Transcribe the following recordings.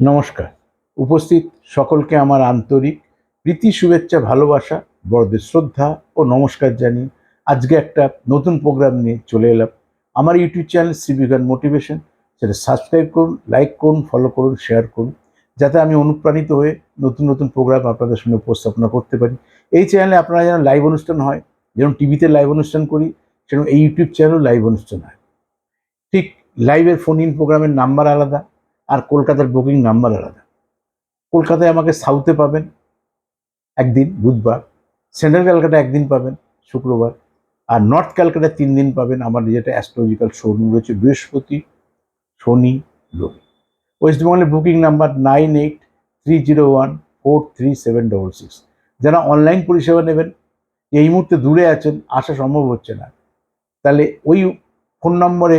নমস্কার। উপস্থিত সকলকে আমার আন্তরিক প্রীতি, শুভেচ্ছা, ভালোবাসা, বড়দের শ্রদ্ধা ও নমস্কার জানিয়ে আজকে একটা নতুন প্রোগ্রাম নিয়ে চলে এলাম। আমার ইউটিউব চ্যানেল শ্রীবিজ্ঞান মোটিভেশন, সেটা সাবস্ক্রাইব করুন, লাইক করুন, ফলো করুন, শেয়ার করুন, যাতে আমি অনুপ্রাণিত হয়ে নতুন নতুন প্রোগ্রাম আপনাদের সঙ্গে উপস্থাপনা করতে পারি। এই চ্যানেলে আপনারা যেন লাইভ অনুষ্ঠান হয়, যেমন টিভিতে লাইভ অনুষ্ঠান করি, সেরকম এই ইউটিউব চ্যানেলেও লাইভ অনুষ্ঠান হয়। ঠিক লাইভের ফোন ইন প্রোগ্রামের নাম্বার আলাদা, আর কলকাতার বুকিং নাম্বার আলাদা। কলকাতায় আমাকে সাউথে পাবেন একদিন বুধবার, সেন্ট্রাল ক্যালকাটা একদিন পাবেন শুক্রবার, আর নর্থ ক্যালকাটা 3 দিন পাবেন। আমার যেটা অ্যাস্ট্রোলজিক্যাল শোরুম রয়েছে বৃহস্পতি, শনি, রবি। ওয়েস্ট বেঙ্গলের বুকিং নাম্বার 9830143766। যারা অনলাইন পরিষেবা নেবেন, এই মুহূর্তে দূরে আছেন, আসা সম্ভব হচ্ছে না, তাহলে ওই ফোন নম্বরে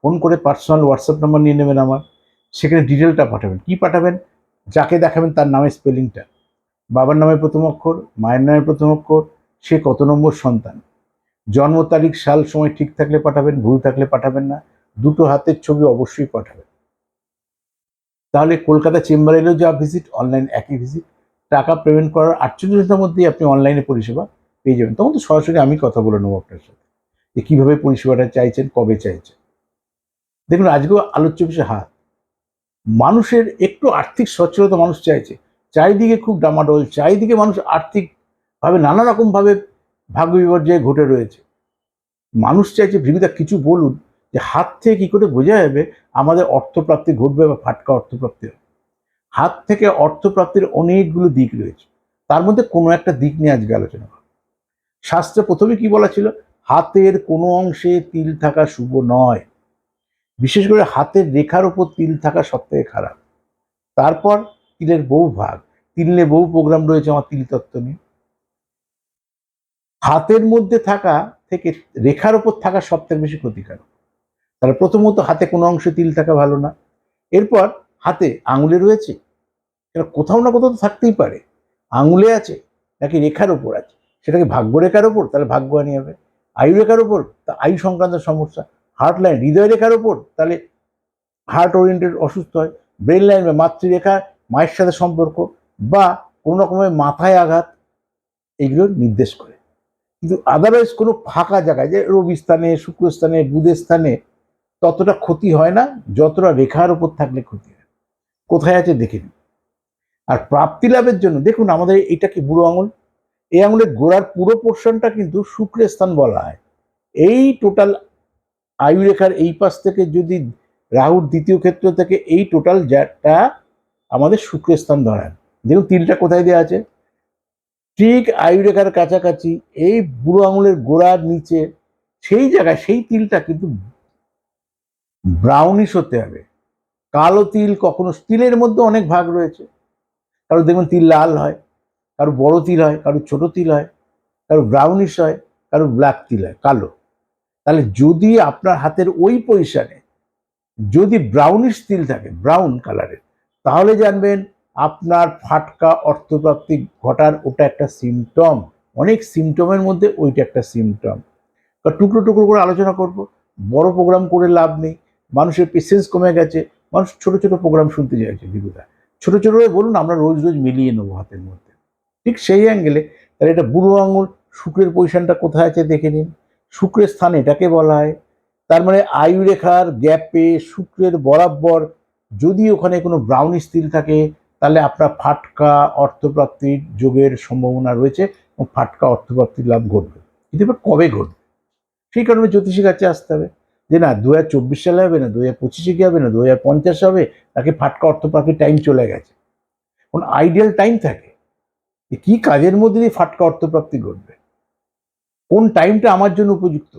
ফোন করে পার্সোনাল হোয়াটসঅ্যাপ নাম্বার নিয়ে নেবেন আমার, সেখানে ডিটেলটা পাঠাবেন। কি পাঠাবেন? যাকে দেখাবেন তার নামের স্পেলিংটা, বাবার নামের প্রথম অক্ষর, মায়ের নামের প্রথম অক্ষর, সে কত নম্বর সন্তান, জন্ম তারিখ, সাল, সময় ঠিক থাকলে পাঠাবেন, ভুল থাকলে পাঠাবেন না। দুটো হাতের ছবি অবশ্যই পাঠাবেন। তাহলে কলকাতা চেম্বারে এলেও যা ভিজিট, অনলাইন একই ভিজিট। টাকা পেমেন্ট করার 48 ঘন্টার মধ্যেই আপনি অনলাইনে পরিষেবা পেয়ে যাবেন। তখন তো সরাসরি আমি কথা বলে নেবো আপনার সাথে যে কীভাবে পরিষেবাটা চাইছেন, কবে চাইছেন। দেখুন, আজকেও আলোচ্য বিষয় হাত। মানুষের একটু আর্থিক সচ্ছলতা মানুষ চাইছে। চারিদিকে খুব ডামাডোল, চারিদিকে মানুষ আর্থিকভাবে নানা রকমভাবে ভাগ্য বিপর্যয় ঘটে রয়েছে। মানুষ চাইছে জীবিকা কিছু বলুন, যে হাত থেকে কী করে বোঝা যাবে আমাদের অর্থপ্রাপ্তি ঘটবে বা ফাটকা অর্থপ্রাপ্তি হবে। হাত থেকে অর্থপ্রাপ্তির অনেকগুলো দিক রয়েছে, তার মধ্যে কোনো একটা দিক নিয়ে আজকে আলোচনা করব। শাস্ত্রে প্রথমে কি বলা ছিল? হাতের কোনো অংশে তিল থাকা শুভ নয়। বিশেষ করে হাতের রেখার ওপর তিল থাকা সব থেকে খারাপ। তারপর তিলের বহু ভাগ, তিল নিয়ে বহু প্রোগ্রাম রয়েছে আমার তিল তত্ত্ব নিয়ে। হাতের মধ্যে থাকা থেকে রেখার ওপর থাকা সব থেকে বেশি ক্ষতিকারক। তাহলে প্রথমত হাতে কোনো অংশে তিল থাকা ভালো না। এরপর হাতে আঙুলে রয়েছে, এটা কোথাও না কোথাও তো থাকতেই পারে। আঙুলে আছে নাকি রেখার ওপর আছে, সেটাকে ভাগ্য রেখার ওপর, তাহলে ভাগ্যহানি হবে। আয়ু রেখার ওপর, তা আয়ু সংক্রান্ত সমস্যা। হার্ট লাইন, হৃদয় রেখার ওপর, তাহলে হার্ট ওরিয়েন্টেড অসুস্থ হয়। ব্রেন লাইন বা মাতৃরেখা, মায়ের সাথে সম্পর্ক, বা কোনো রকমের মাথায় আঘাত, এগুলো নির্দেশ করে। কিন্তু আদারওয়াইজ কোনো ফাঁকা জায়গায়, যে রবি স্থানে, শুক্র স্থানে, বুধের স্থানে ততটা ক্ষতি হয় না, যতটা রেখার ওপর থাকলে ক্ষতি হয়। কোথায় আছে দেখে নিন। আর প্রাপ্তি লাভের জন্য দেখুন, আমাদের এটা কি বুড়ো আঙুল, এই আঙুলের গোড়ার পুরো পোর্শনটা কিন্তু শুক্রের স্থান বলা হয়। এই টোটাল আয়ু রেখার এই পাশ থেকে যদি রাহুর দ্বিতীয় ক্ষেত্র থেকে এই টোটাল যাটা আমাদের শুক্রের স্থান ধরায়। দেখুন তিলটা কোথায় দেওয়া আছে, ঠিক আয়ু রেখার কাছাকাছি, এই বুড়ো আঙুলের গোড়ার নিচে, সেই জায়গায় সেই তিলটা কিন্তু ব্রাউনিশ হতে হবে। কালো তিল কখনো, তিলের মধ্যে অনেক ভাগ রয়েছে। কারো দেখবেন তিল লাল হয়, কারো বড় তিল হয়, কারো ছোট তিল হয়, কারো ব্রাউনিশ হয়, কারো ব্ল্যাক তিল হয়, কালো। তাহলে যদি আপনার হাতের ওই পজিশনে যদি ব্রাউনিশ তিল থাকে, ব্রাউন কালারের, তাহলে জানবেন আপনার ফাটকা অর্থপ্রাপ্তি ঘটার ওটা একটা সিমটম। অনেক সিমটমের মধ্যে ওইটা একটা সিমটম। টুকরো টুকরো করে আলোচনা করব, বড় প্রোগ্রাম করে লাভ নেই। মানুষের পেশেন্স কমে গেছে, মানুষ ছোট ছোট প্রোগ্রাম শুনতে চাইছে। বিরুদ্ধা ছোট ছোট বলুন, আমরা রোজ রোজ মিলিয়ে নেবো হাতের মধ্যে। ঠিক সেই অ্যাঙ্গেলে তাহলে এটা বুড়ো আঙুল, শুক্রের পজিশনটা কোথায় আছে দেখে নিন। শুক্রের স্থান এটাকে বলা হয়। তার মানে আয়ু রেখার গ্যাপে শুক্রের বরাবর যদি ওখানে কোনো ব্রাউনিশ তিল থাকে, তাহলে আপনার ফাটকা অর্থপ্রাপ্তির যোগের সম্ভাবনা রয়েছে এবং ফাটকা অর্থপ্রাপ্তির লাভ ঘটবে। কিন্তু এবার কবে ঘটবে? সেই কারণে জ্যোতিষীর কাছে আসতে হবে, যে না 2024 সালে হবে, না 2025 কি হবে, না 2050 হবে, তাকে ফাটকা অর্থপ্রাপ্তির টাইম চলে গেছে। কোন আইডিয়াল টাইম থাকে যে কি কাজের মধ্যে দিয়ে ফাটকা অর্থপ্রাপ্তি ঘটবে, কোন টাইমটা আমার জন্য উপযুক্ত,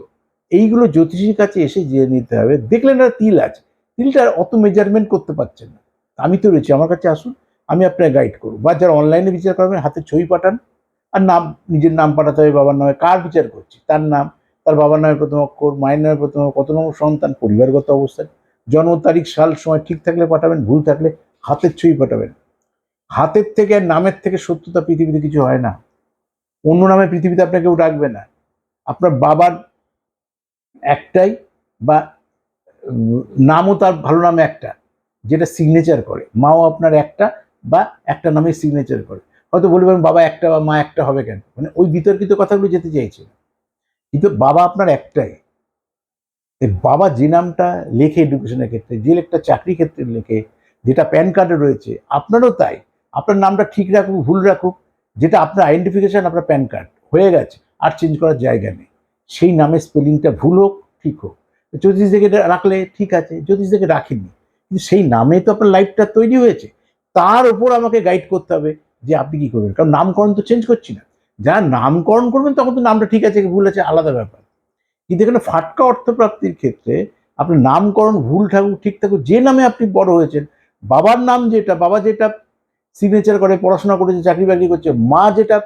এইগুলো জ্যোতিষীর কাছে এসে জেনে নিতে হবে। দেখলেন না তিল আছে, তিলটা অত মেজারমেন্ট করতে পারছেন না, আমি তো রয়েছি, আমার কাছে আসুন, আমি আপনার গাইড করবো। বা যারা অনলাইনে বিচার করবেন, হাতে ছবি পাঠান, আর নাম, নিজের নাম পাঠাতে হবে, বাবার নামে, কার বিচার করছি তার নাম, তার বাবার নামের প্রথম অক্ষর, মায়ের নামের প্রথম অক্ষর, কত নম্বর সন্তান, পরিবারগত অবস্থান, জন্ম তারিখ, সাল, সময় ঠিক থাকলে পাঠাবেন, ভুল থাকলে হাতের ছবি পাঠাবেন। হাতের থেকে আর নামের থেকে সত্যতা পৃথিবীতে কিছু হয় না। অন্য নামে পৃথিবীতে আপনাকে কেউ ডাকবে না। আপনার বাবার একটাই, বা নামও তার ভালো নাম একটা, যেটা সিগনেচার করে। মাও আপনার একটা বা একটা নামে সিগনেচার করে। হয়তো বলবেন বাবা একটা বা মা একটা হবে কেন, মানে ওই বিতর্কিত কথাগুলো যেতে চাইছে না। কিন্তু বাবা আপনার একটাই। এই বাবা যে নামটা লেখে এডুকেশনের ক্ষেত্রে, যে একটা চাকরি ক্ষেত্রে লেখে, যেটা প্যান কার্ডে রয়েছে, আপনারও তাই। আপনার নামটা ঠিক রাখুক ভুল রাখুক, যেটা আপনার আইডেন্টিফিকেশন আপনার প্যান কার্ড হয়ে গেছে, আর চেঞ্জ করার জায়গা নেই। সেই নামের স্পেলিংটা ভুল হোক ঠিক হোক, জ্যোতিষ থেকে রাখলে ঠিক আছে, জ্যোতিষ থেকে রাখেনি, কিন্তু সেই নামে তো আপনার লাইফটা তৈরি হয়েছে। তার উপর আমাকে গাইড করতে হবে যে আপনি কি করবেন, কারণ নামকরণ তো চেঞ্জ করছি না। যারা নামকরণ করবেন তখন তো নামটা ঠিক আছে কি ভুল আছে আলাদা ব্যাপার। কিন্তু এখানে ফাটকা অর্থপ্রাপ্তির ক্ষেত্রে আপনার নামকরণ ভুল থাকুক ঠিক থাকুক, যে নামে আপনি বড় হয়েছেন, বাবার নাম যেটা, বাবা যেটা সিগনেচার করে, পড়াশোনা করেছে, চাকরি বাকরি করছে, মা যেটা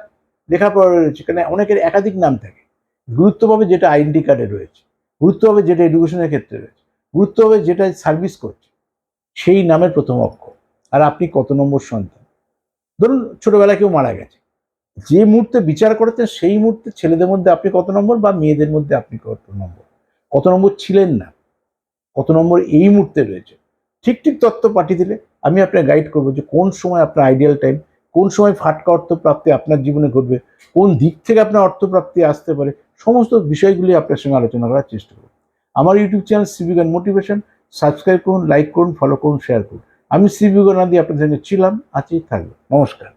লেখাপড়া রয়েছে, এখানে অনেকের একাধিক নাম থাকে। গুরুত্ব পাবে যেটা আইডেন্টি কার্ডে রয়েছে, গুরুত্ব পাবে যেটা এডুকেশনের ক্ষেত্রে রয়েছে, গুরুত্ব পাবে যেটা সার্ভিস করছে, সেই নামের প্রথম অক্ষর। আর আপনি কত নম্বর সন্তান। ধরুন ছোটবেলায় কেউ মারা গেছে, যে মুহূর্তে বিচার করেছেন সেই মুহূর্তে ছেলেদের মধ্যে আপনি কত নম্বর বা মেয়েদের মধ্যে আপনি কত নম্বর, কত নম্বর ছিলেন না, কত নম্বর এই মুহূর্তে রয়েছে, ঠিক ঠিক তথ্য পাঠিয়ে দিলে আমি আপনাকে গাইড করবো যে কোন সময় আপনার আইডিয়াল টাইম, কোন সময় ফাটকা অর্থপ্রাপ্তি আপনার জীবনে ঘটবে, কোন দিক থেকে আপনার অর্থপ্রাপ্তি আসতে পারে, সমস্ত বিষয়গুলি আপনার সঙ্গে আলোচনা করার চেষ্টা করব। আমার YouTube channel civic and motivation subscribe করুন, লাইক করুন, ফলো করুন, শেয়ার করুন। আমি সিভিক নাদি আপনাদের সঙ্গে ছিলাম, আছি, থাকবো। নমস্কার।